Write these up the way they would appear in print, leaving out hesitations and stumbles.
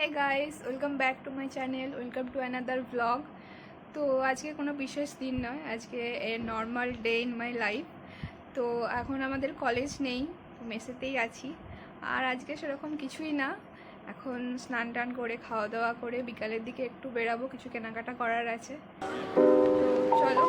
Hey guys, welcome back to my channel, welcome to another blog. তো আজকে কোনো বিশেষ দিন নয়, আজকে a normal day in my life. তো এখন আমাদের কলেজ নেই, মেসেতেই আছি। আর আজকে সেরকম কিছুই না, এখন স্নান টান করে খাওয়া দাওয়া করে বিকালের দিকে একটু বেরাবো, কিছু কেনাকাটা করার আছে। তো চলো।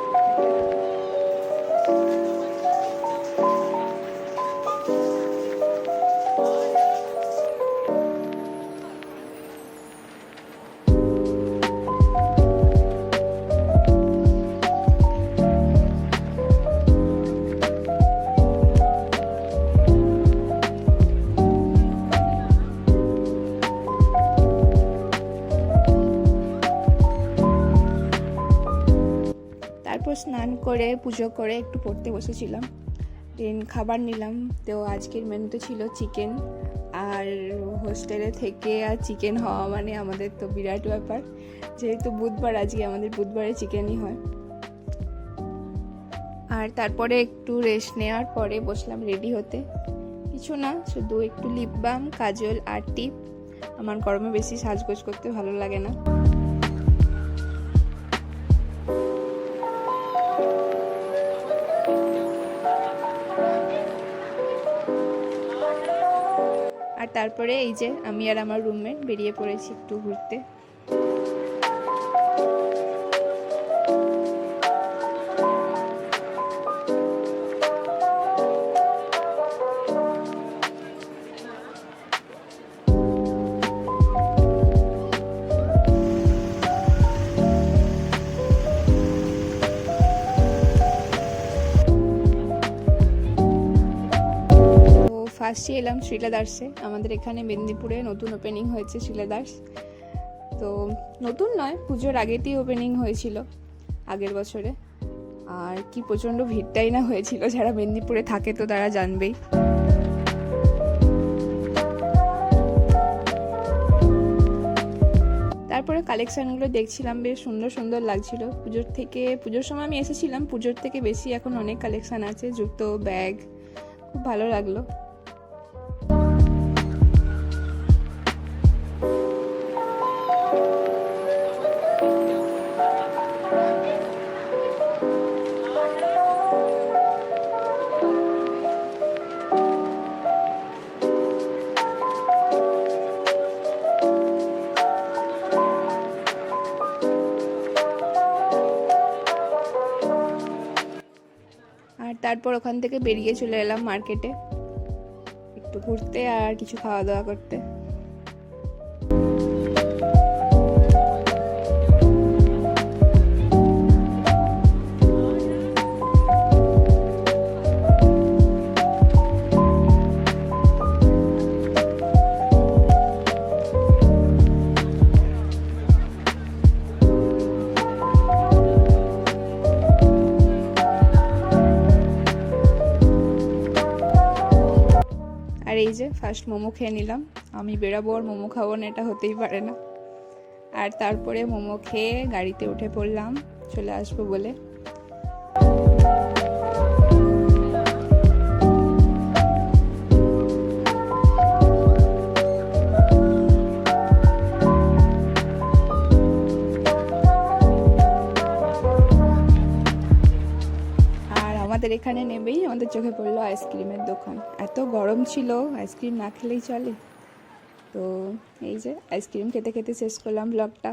তারপর স্নান করে পুজো করে একটু পড়তে বসেছিলাম, দেন খাবার নিলাম। তো আজকের মেনুতে ছিল চিকেন, আর হোস্টেলে থেকে আর চিকেন হওয়া মানে আমাদের তো বিরাট ব্যাপার, যেহেতু বুধবার, আজকে আমাদের বুধবারে চিকেনই হয়। আর তারপরে একটু রেস্ট নেওয়ার পরে বসলাম রেডি হতে। কিছু না, শুধু একটু লিপ বাম, কাজল আর টিপ। আমার গরমে বেশি সাজগোজ করতে ভালো লাগে না। আর তারপরে এই যে আমি আর আমার রুমমেট বেরিয়ে পড়েছি একটু ঘুরতে। ফার্স্টে এলাম শ্রীলেদার্সে। আমাদের এখানে মেদিনীপুরে নতুন ওপেনিং হয়েছে শ্রীলেদার্স। তো নতুন নয়, পুজোর আগেতেই ওপেনিং হয়েছিল আগের বছরে। আর কি প্রচণ্ড ভিড়টাই না হয়েছিল, যারা মেদিনীপুরে থাকে তো তারা জানবেই। তারপরে কালেকশানগুলো দেখছিলাম, বেশ সুন্দর সুন্দর লাগছিল। পুজোর সময় আমি এসেছিলাম, পুজোর থেকে বেশি এখন অনেক কালেকশান আছে, জুতো, ব্যাগ, খুব ভালো লাগলো। আর তারপর ওখান থেকে বেরিয়ে চলে এলাম মার্কেটে একটু ঘুরতে আর কিছু খাওয়া দাওয়া করতে। আর এই যে ফার্স্ট মোমো খেয়ে নিলাম। আমি বেরাবো আর মোমো খাবো না, এটা হতেই পারে না। আর তারপরে মোমো খেয়ে গাড়িতে উঠে পড়লাম চলে আসবো বলে। আমাদের এখানে নেবেই আমাদের চোখে পড়লো আইসক্রিমের দোকান। এত গরম ছিল, আইসক্রিম না খেলেই চলে। তো এই যে আইসক্রিম খেতে খেতে শেষ করলাম ব্লগটা।